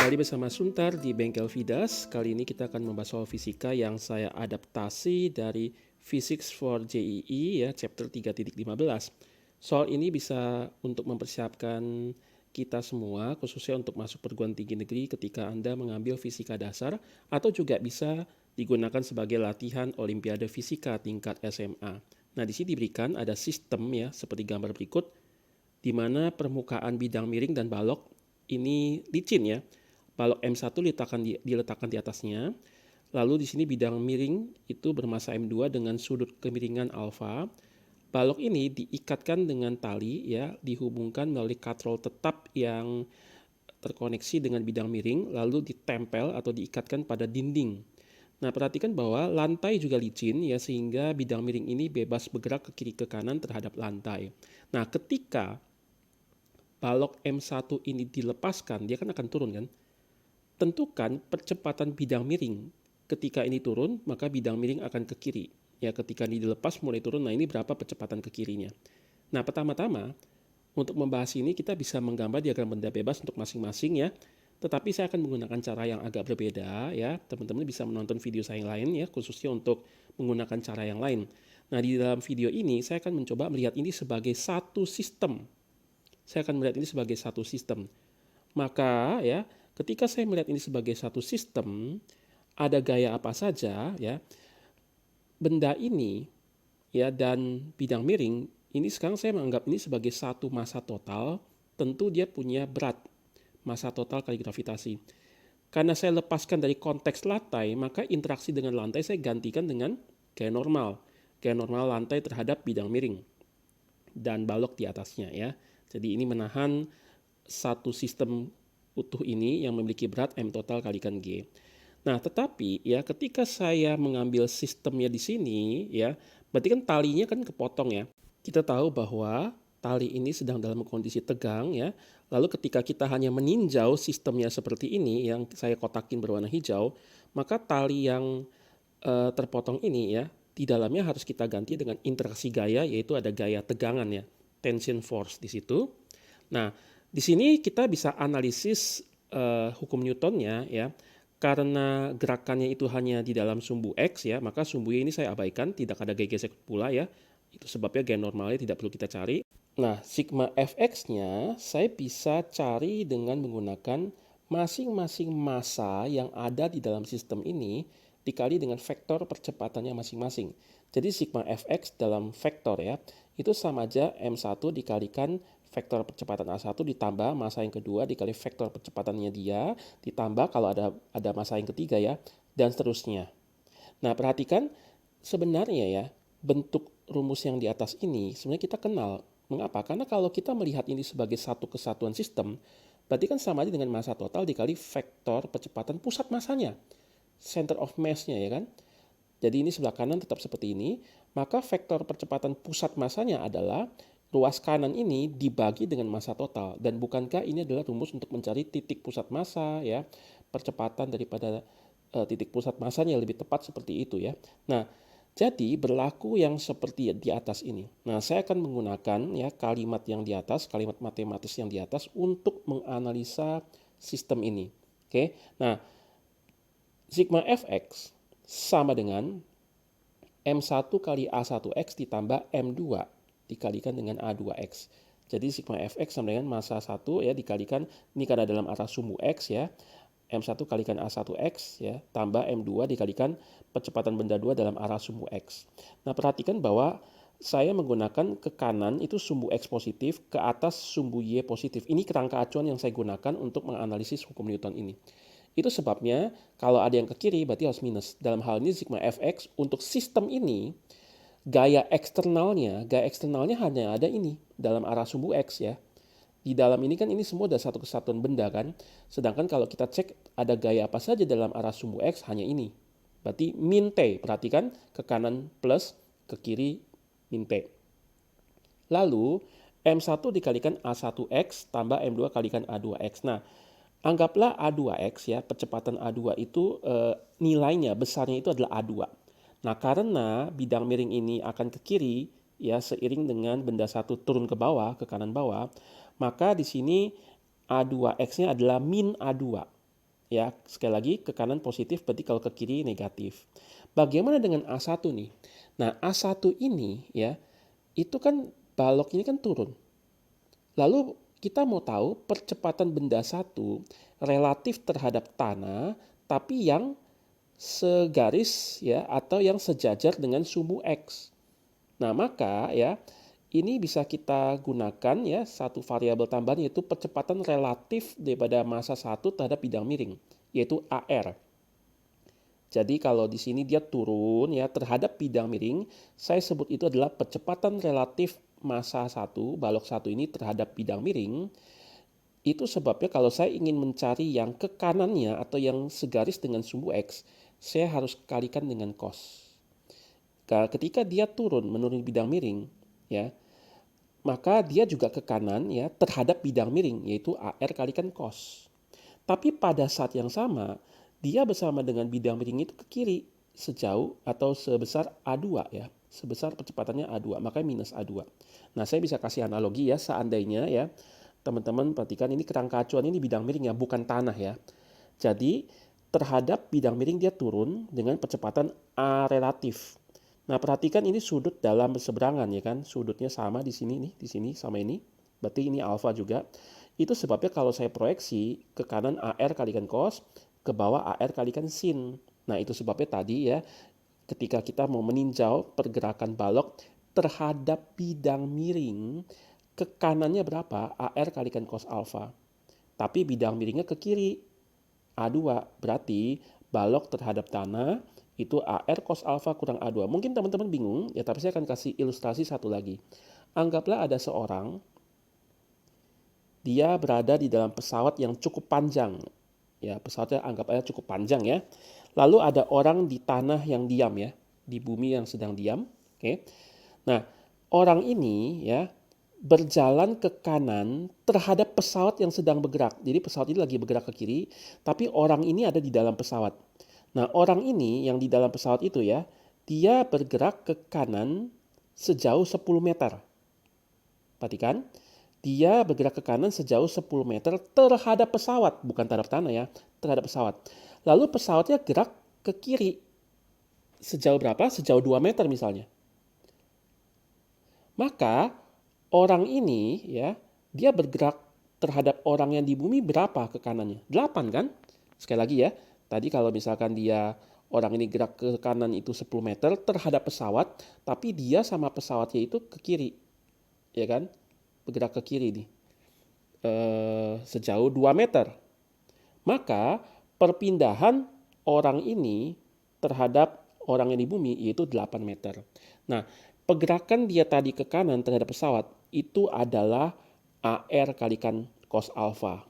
Kembali bersama Suntar di Bengkel Vidas. Kali ini kita akan membahas soal fisika yang saya adaptasi dari Physics for JEE ya, chapter 3.15. Soal ini bisa untuk mempersiapkan kita semua, khususnya untuk masuk perguruan tinggi negeri ketika Anda mengambil fisika dasar, atau juga bisa digunakan sebagai latihan Olimpiade Fisika tingkat SMA. Nah, di sini diberikan ada sistem ya, seperti gambar berikut, di mana permukaan bidang miring dan balok ini licin ya. Balok M1 diletakkan di atasnya. Lalu di sini bidang miring itu bermasa M2 dengan sudut kemiringan alfa. Balok ini diikatkan dengan tali ya, dihubungkan melalui katrol tetap yang terkoneksi dengan bidang miring, lalu ditempel atau diikatkan pada dinding. Nah, perhatikan bahwa lantai juga licin ya, sehingga bidang miring ini bebas bergerak ke kiri ke kanan terhadap lantai. Nah, ketika balok M1 ini dilepaskan, dia kan akan turun kan? Tentukan percepatan bidang miring. Ketika ini turun, maka bidang miring akan ke kiri. Ya, ketika ini dilepas mulai turun, nah ini berapa percepatan ke kirinya. Nah, pertama-tama untuk membahas ini kita bisa menggambar diagram benda bebas untuk masing-masing ya. Tetapi saya akan menggunakan cara yang agak berbeda ya. Teman-teman bisa menonton video saya yang lain ya, khususnya untuk menggunakan cara yang lain. Nah, di dalam video ini saya akan mencoba melihat ini sebagai satu sistem. Saya akan melihat ini sebagai satu sistem. Maka ya, ketika saya melihat ini sebagai satu sistem, ada gaya apa saja ya, benda ini ya dan bidang miring ini sekarang saya menganggap ini sebagai satu massa total. Tentu dia punya berat, massa total kali gravitasi. Karena saya lepaskan dari konteks lantai, maka interaksi dengan lantai saya gantikan dengan gaya normal. Gaya normal lantai terhadap bidang miring dan balok di atasnya ya. Jadi ini menahan satu sistem utuh ini yang memiliki berat M total kalikan G. Nah, tetapi ya ketika saya mengambil sistemnya di sini ya, berarti kan talinya kan kepotong ya. Kita tahu bahwa tali ini sedang dalam kondisi tegang ya. Lalu ketika kita hanya meninjau sistemnya seperti ini yang saya kotakin berwarna hijau, maka tali yang terpotong ini ya, di dalamnya harus kita ganti dengan interaksi gaya, yaitu ada gaya tegangan ya, tension force di situ. Nah, di sini kita bisa analisis hukum Newtonnya ya. Karena gerakannya itu hanya di dalam sumbu X ya, maka sumbu Y ini saya abaikan, tidak ada gaya gesek pula ya. Itu sebabnya gaya normalnya tidak perlu kita cari. Nah, sigma Fx-nya saya bisa cari dengan menggunakan masing-masing massa yang ada di dalam sistem ini dikali dengan vektor percepatannya masing-masing. Jadi sigma Fx dalam vektor ya, itu sama aja M1 dikalikan vektor percepatan A1 ditambah massa yang kedua dikali vektor percepatannya dia, ditambah kalau ada massa yang ketiga ya, dan seterusnya. Nah, perhatikan sebenarnya ya, bentuk rumus yang di atas ini sebenarnya kita kenal. Mengapa? Karena kalau kita melihat ini sebagai satu kesatuan sistem, berarti kan sama aja dengan massa total dikali vektor percepatan pusat massanya, center of mass-nya ya kan. Jadi ini sebelah kanan tetap seperti ini, maka vektor percepatan pusat massanya adalah ruas kanan ini dibagi dengan massa total. Dan bukankah ini adalah rumus untuk mencari titik pusat massa ya, percepatan daripada titik pusat massanya lebih tepat seperti itu ya. Nah, jadi berlaku yang seperti di atas ini. Nah, saya akan menggunakan ya kalimat yang di atas, kalimat matematis yang di atas untuk menganalisa sistem ini. Oke. Nah, sigma Fx sama dengan M1 kali A1X ditambah M2 dikalikan dengan A2X. Jadi sigma Fx sama dengan massa 1 ya dikalikan, ini karena dalam arah sumbu X ya, M1 kalikan A1X ya, tambah M2 dikalikan percepatan benda 2 dalam arah sumbu X. Nah, perhatikan bahwa saya menggunakan ke kanan itu sumbu X positif, ke atas sumbu Y positif. Ini kerangka acuan yang saya gunakan untuk menganalisis hukum Newton ini. Itu sebabnya kalau ada yang ke kiri berarti harus minus. Dalam hal ini sigma Fx untuk sistem ini gaya eksternalnya hanya ada ini dalam arah sumbu X ya. Di dalam ini kan ini semua ada satu kesatuan benda kan. Sedangkan kalau kita cek ada gaya apa saja dalam arah sumbu X hanya ini. Berarti min T. Perhatikan ke kanan plus, ke kiri min T. Lalu M1 dikalikan A1X tambah M2 kalikan A2X. Nah, anggaplah A2X ya, percepatan A2 itu nilainya besarnya itu adalah A2. Nah, karena bidang miring ini akan ke kiri ya seiring dengan benda satu turun ke bawah, ke kanan bawah, maka di sini A2X-nya adalah min A2. Ya, sekali lagi ke kanan positif berarti kalau ke kiri negatif. Bagaimana dengan A1 nih? Nah, A1 ini ya, itu kan balok ini kan turun. Lalu kita mau tahu percepatan benda satu relatif terhadap tanah tapi yang segaris ya atau yang sejajar dengan sumbu X. Nah, maka ya ini bisa kita gunakan ya satu variabel tambahan yaitu percepatan relatif daripada massa satu terhadap bidang miring yaitu AR. Jadi kalau di sini dia turun ya terhadap bidang miring, saya sebut itu adalah percepatan relatif massa satu, balok satu ini terhadap bidang miring. Itu sebabnya kalau saya ingin mencari yang ke kanannya atau yang segaris dengan sumbu X, saya harus kalikan dengan cos. Ketika dia turun menuruni bidang miring, ya, maka dia juga ke kanan ya terhadap bidang miring yaitu AR kalikan cos. Tapi pada saat yang sama, dia bersama dengan bidang miring itu ke kiri sejauh atau sebesar A2 ya. Sebesar percepatannya A2, makanya minus A2. Nah, saya bisa kasih analogi ya, seandainya ya, teman-teman perhatikan ini kerangka acuan ini bidang miring ya, bukan tanah ya. Jadi, terhadap bidang miring dia turun dengan percepatan A relatif. Nah, perhatikan ini sudut dalam berseberangan ya kan. Sudutnya sama di sini nih, di sini sama ini. Berarti ini alfa juga. Itu sebabnya kalau saya proyeksi ke kanan AR kalikan cos, ke bawah AR kalikan sin. Nah, itu sebabnya tadi ya, ketika kita mau meninjau pergerakan balok terhadap bidang miring, ke kanannya berapa? AR kalikan cos alfa. Tapi bidang miringnya ke kiri, A2. Berarti balok terhadap tanah itu AR cos alfa kurang A2. Mungkin teman-teman bingung, ya tapi saya akan kasih ilustrasi satu lagi. Anggaplah ada seorang, dia berada di dalam pesawat yang cukup panjang. Ya, pesawatnya anggap aja cukup panjang ya. Lalu ada orang di tanah yang diam ya, di bumi yang sedang diam. Oke. Nah, orang ini ya berjalan ke kanan terhadap pesawat yang sedang bergerak. Jadi pesawat ini lagi bergerak ke kiri, tapi orang ini ada di dalam pesawat. Nah, orang ini yang di dalam pesawat itu ya, dia bergerak ke kanan sejauh 10 meter. Perhatikan, dia bergerak ke kanan sejauh 10 meter terhadap pesawat, bukan terhadap tanah ya, terhadap pesawat. Lalu pesawatnya gerak ke kiri. Sejauh berapa? Sejauh 2 meter misalnya. Maka orang ini ya, dia bergerak terhadap orang yang di bumi berapa ke kanannya? 8 kan? Sekali lagi ya, tadi kalau misalkan dia orang ini gerak ke kanan itu 10 meter terhadap pesawat, tapi dia sama pesawatnya itu ke kiri. Ya kan? Bergerak ke kiri nih. Sejauh 2 meter. Maka perpindahan orang ini terhadap orang yang di bumi yaitu 8 meter. Nah, pergerakan dia tadi ke kanan terhadap pesawat itu adalah AR kalikan cos alfa.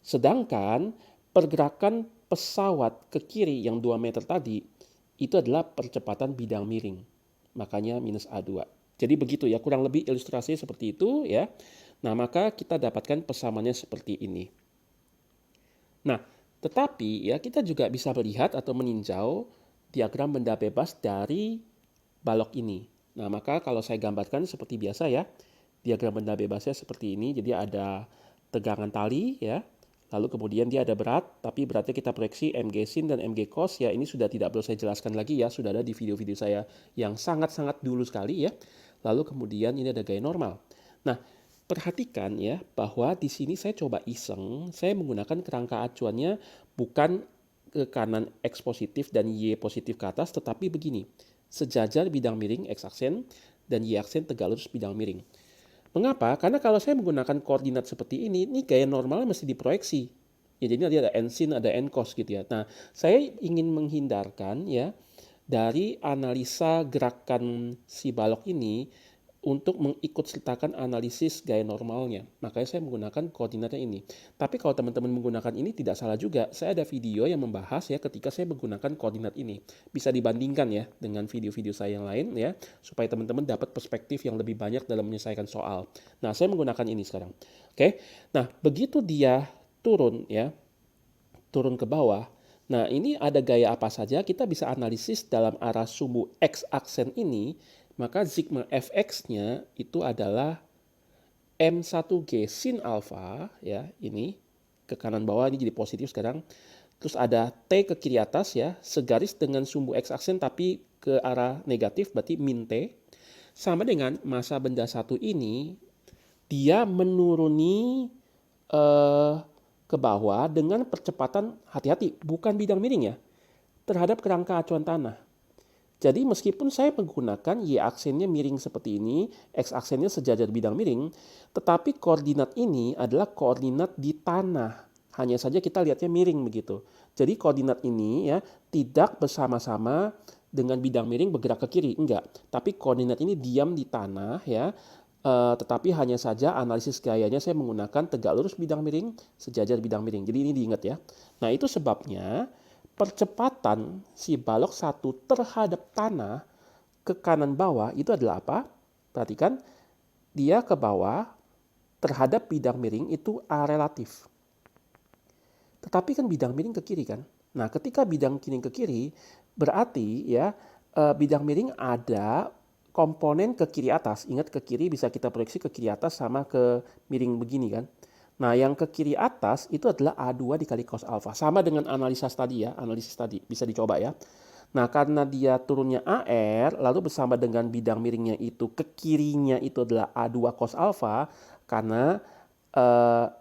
Sedangkan pergerakan pesawat ke kiri yang 2 meter tadi itu adalah percepatan bidang miring. Makanya minus A2. Jadi begitu ya, kurang lebih ilustrasinya seperti itu ya. Nah, maka kita dapatkan persamaannya seperti ini. Nah, tetapi ya kita juga bisa melihat atau meninjau diagram benda bebas dari balok ini. Nah, maka kalau saya gambarkan seperti biasa ya, diagram benda bebasnya seperti ini. Jadi ada tegangan tali ya, lalu kemudian dia ada berat, tapi beratnya kita proyeksi mg sin dan mg cos ya. Ini sudah tidak perlu saya jelaskan lagi ya, sudah ada di video-video saya yang sangat-sangat dulu sekali ya. Lalu kemudian ini ada gaya normal. Nah, perhatikan ya bahwa di sini saya coba iseng, saya menggunakan kerangka acuannya bukan ke kanan X positif dan Y positif ke atas, tetapi begini, sejajar bidang miring X aksen dan Y aksen tegak lurus bidang miring. Mengapa? Karena kalau saya menggunakan koordinat seperti ini gaya normalnya mesti diproyeksi. Ya, jadi nanti ada n sin, ada n cos gitu ya. Nah, saya ingin menghindarkan ya dari analisa gerakan si balok ini untuk mengikut sertakan analisis gaya normalnya. Makanya saya menggunakan koordinatnya ini. Tapi kalau teman-teman menggunakan ini tidak salah juga. Saya ada video yang membahas ya ketika saya menggunakan koordinat ini. Bisa dibandingkan ya dengan video-video saya yang lain ya. Supaya teman-teman dapat perspektif yang lebih banyak dalam menyelesaikan soal. Nah, saya menggunakan ini sekarang. Oke. Nah, begitu dia turun ya. Turun ke bawah. Nah, ini ada gaya apa saja, kita bisa analisis dalam arah sumbu X aksen ini, maka sigma fx-nya itu adalah M1G sin alfa, ya, ini. ke kanan bawah, ini jadi positif sekarang. Terus ada T ke kiri atas ya, segaris dengan sumbu X aksen tapi ke arah negatif, berarti min T. Sama dengan massa benda satu ini, dia menuruni ke bawah dengan percepatan, hati-hati, bukan bidang miring ya, terhadap kerangka acuan tanah. Jadi meskipun saya menggunakan Y aksennya miring seperti ini, X aksennya sejajar bidang miring, tetapi koordinat ini adalah koordinat di tanah. Hanya saja kita lihatnya miring begitu. Jadi koordinat ini ya tidak bersama-sama dengan bidang miring bergerak ke kiri, enggak. Tapi koordinat ini diam di tanah ya. Tetapi hanya saja analisis gayanya saya menggunakan tegak lurus bidang miring, sejajar bidang miring. Jadi ini diingat ya. Nah itu sebabnya percepatan si balok satu terhadap tanah ke kanan bawah itu adalah apa? Perhatikan, dia ke bawah terhadap bidang miring itu A relatif. Tetapi kan bidang miring ke kiri kan? Nah ketika bidang miring ke kiri, berarti ya bidang miring ada komponen ke kiri atas. Ingat ke kiri bisa kita proyeksi ke kiri atas sama ke miring begini kan? Nah, yang ke kiri atas itu adalah A2 dikali cos alfa. Sama dengan analisis tadi ya, analisis tadi. Bisa dicoba ya. Nah, karena dia turunnya AR, lalu bersama dengan bidang miringnya itu, ke kirinya itu adalah A2 cos alfa, karena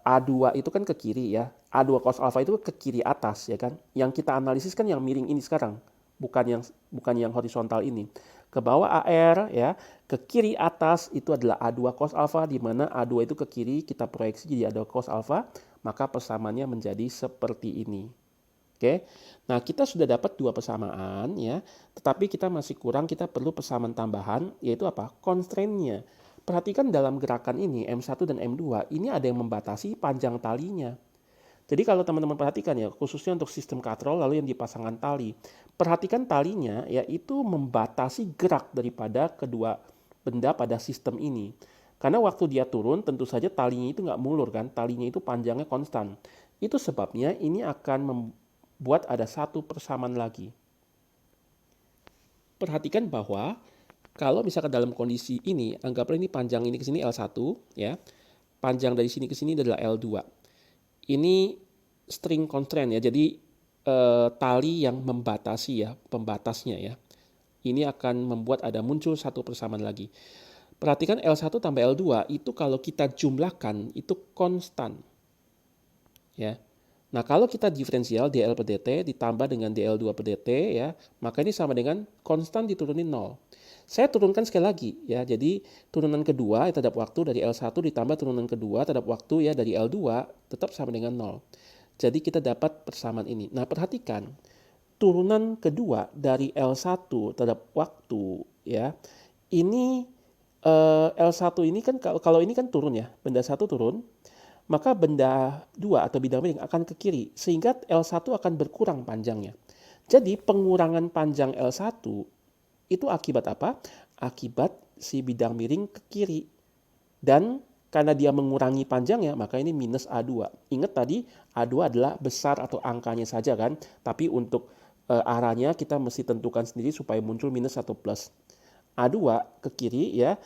A2 itu kan ke kiri ya. A2 cos alfa itu ke kiri atas ya kan. Yang kita analisis kan yang miring ini sekarang, bukan yang horizontal ini. Ke bawah AR ya, ke kiri atas itu adalah A2 cos alfa, di mana A2 itu ke kiri kita proyeksi jadi A2 cos alfa, maka persamaannya menjadi seperti ini. Oke. Nah, kita sudah dapat dua persamaan ya, tetapi kita masih kurang, kita perlu persamaan tambahan, yaitu apa? Constraint-nya. Perhatikan dalam gerakan ini M1 dan M2, ini ada yang membatasi panjang talinya. Jadi kalau teman-teman perhatikan ya, khususnya untuk sistem katrol lalu yang dipasangkan tali. Perhatikan talinya yaitu membatasi gerak daripada kedua benda pada sistem ini. Karena waktu dia turun tentu saja talinya itu nggak mulur kan, talinya itu panjangnya konstan. Itu sebabnya ini akan membuat ada satu persamaan lagi. Perhatikan bahwa kalau misalkan dalam kondisi ini, anggaplah ini panjang ini ke sini L1 ya. Panjang dari sini ke sini adalah L2. Ini string constraint ya, jadi tali yang membatasi ya, pembatasnya ya. Ini akan membuat ada muncul satu persamaan lagi. Perhatikan L1 tambah L2 itu kalau kita jumlahkan itu konstan. Ya. Nah kalau kita diferensial DL per DT ditambah dengan DL2 per DT ya, maka ini sama dengan konstan diturunin 0. Saya turunkan sekali lagi ya, jadi turunan kedua terhadap waktu dari L1 ditambah turunan kedua terhadap waktu ya dari L2 tetap sama dengan 0. Jadi kita dapat persamaan ini. Nah perhatikan, turunan kedua dari L1 terhadap waktu ya, ini L1 ini kan kalau ini kan turun ya, benda satu turun, maka benda 2 atau bidang miring akan ke kiri, sehingga L1 akan berkurang panjangnya. Jadi pengurangan panjang L1 itu akibat apa? Akibat si bidang miring ke kiri. Dan karena dia mengurangi panjangnya, maka ini minus A2. Ingat tadi A2 adalah besar atau angkanya saja kan, tapi untuk arahnya kita mesti tentukan sendiri supaya muncul minus atau plus. A2 ke kiri ya,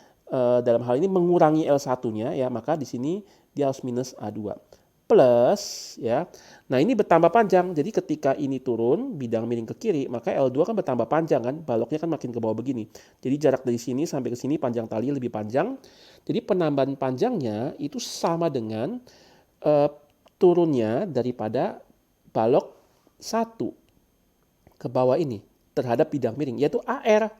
dalam hal ini mengurangi L1-nya ya, maka di sini dia harus minus A2 plus ya. Nah ini bertambah panjang, jadi ketika ini turun bidang miring ke kiri, maka L2 kan bertambah panjang kan, baloknya kan makin ke bawah begini. Jadi jarak dari sini sampai ke sini panjang tali lebih panjang. Jadi penambahan panjangnya itu sama dengan turunnya daripada balok 1 ke bawah ini terhadap bidang miring, yaitu AR.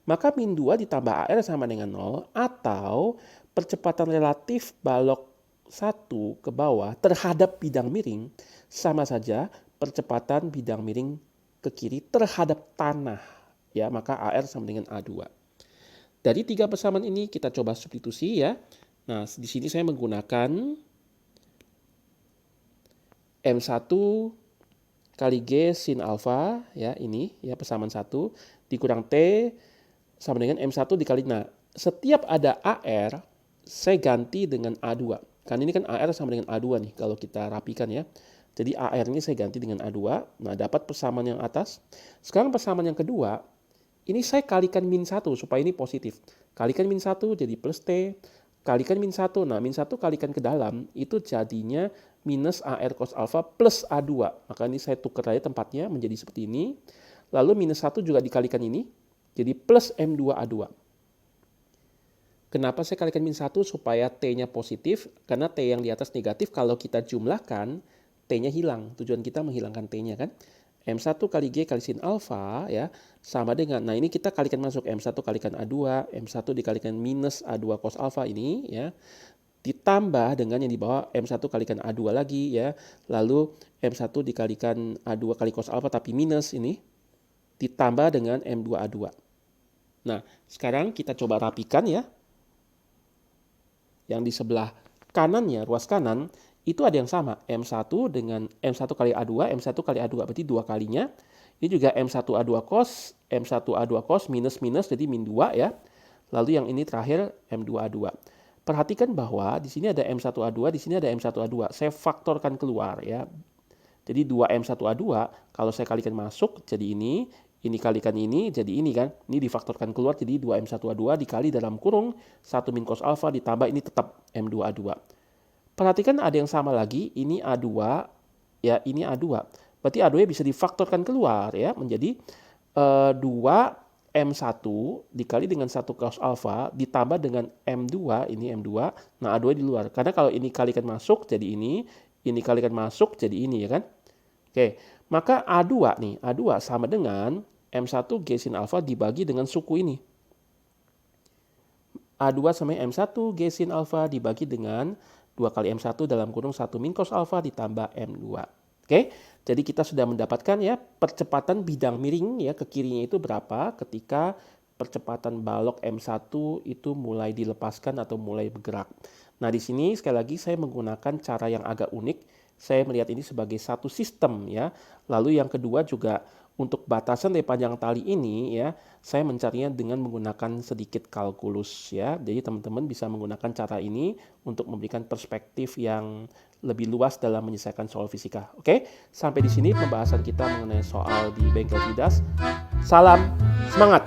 Maka min 2 ditambah AR sama dengan 0, atau percepatan relatif balok 1 ke bawah terhadap bidang miring sama saja percepatan bidang miring ke kiri terhadap tanah. Ya, maka AR sama dengan A2. Dari tiga persamaan ini kita coba substitusi ya. Nah, di sini saya menggunakan M1 kali G sin alfa ya, ini ya persamaan 1 dikurang T sama dengan M1 dikali. Nah, setiap ada AR saya ganti dengan A2. Kan ini kan AR sama dengan A2 nih kalau kita rapikan ya. Jadi AR ini saya ganti dengan A2. Nah, dapat persamaan yang atas. Sekarang persamaan yang kedua, ini saya kalikan min 1 supaya ini positif. Kalikan min 1 jadi plus T, kalikan min 1. Nah, min 1 kalikan ke dalam itu jadinya minus AR cos alfa plus A2. Maka ini saya tukar aja tempatnya menjadi seperti ini. Lalu minus 1 juga dikalikan ini, jadi plus M2A2. Kenapa saya kalikan min 1? Supaya T-nya positif, karena T yang di atas negatif, kalau kita jumlahkan, T-nya hilang. Tujuan kita menghilangkan T-nya kan. M1 kali G kali sin alfa ya, sama dengan, nah ini kita kalikan masuk, M1 kalikan A2, M1 dikalikan minus A2 cos alfa ini ya, ditambah dengan yang di bawah M1 kalikan A2 lagi ya, lalu M1 dikalikan A2 kali cos alfa tapi minus ini, ditambah dengan M2A2. Nah, sekarang kita coba rapikan ya. Yang di sebelah kanannya, ruas kanan, itu ada yang sama. M1 dengan M1 kali A2, M1 kali A2, berarti 2 kalinya. Ini juga M1A2 cos, M1A2 cos minus jadi min 2 ya. Lalu yang ini terakhir M2A2. Perhatikan bahwa di sini ada M1A2, di sini ada M1A2. Saya faktorkan keluar ya. Jadi 2M1A2, kalau saya kalikan masuk jadi ini kalikan ini jadi ini kan. Ini difaktorkan keluar jadi 2M1A2 dikali dalam kurung 1 min cos alfa ditambah ini tetap M2A2. Perhatikan ada yang sama lagi, ini A2 ya, ini A2. Berarti A2 bisa difaktorkan keluar ya menjadi 2M1 dikali dengan 1 cos alfa ditambah dengan M2, ini M2. Nah, A2 di luar. Karena kalau ini kalikan masuk jadi ini kalikan masuk jadi ini ya kan. Oke, maka A2 nih, A2 sama dengan M1 G sin alfa dibagi dengan suku ini. A2 sama M1 G sin alfa dibagi dengan 2 kali M1 dalam kurung 1 min cos alfa ditambah M2. Oke, jadi kita sudah mendapatkan ya percepatan bidang miring ya ke kirinya itu berapa ketika percepatan balok M1 itu mulai dilepaskan atau mulai bergerak. Nah, di sini sekali lagi saya menggunakan cara yang agak unik. Saya melihat ini sebagai satu sistem ya. Lalu yang kedua juga untuk batasan dari panjang tali ini ya, saya mencarinya dengan menggunakan sedikit kalkulus ya. Jadi teman-teman bisa menggunakan cara ini untuk memberikan perspektif yang lebih luas dalam menyelesaikan soal fisika. Oke, sampai di sini pembahasan kita mengenai soal di bengkel Fidas. Salam semangat!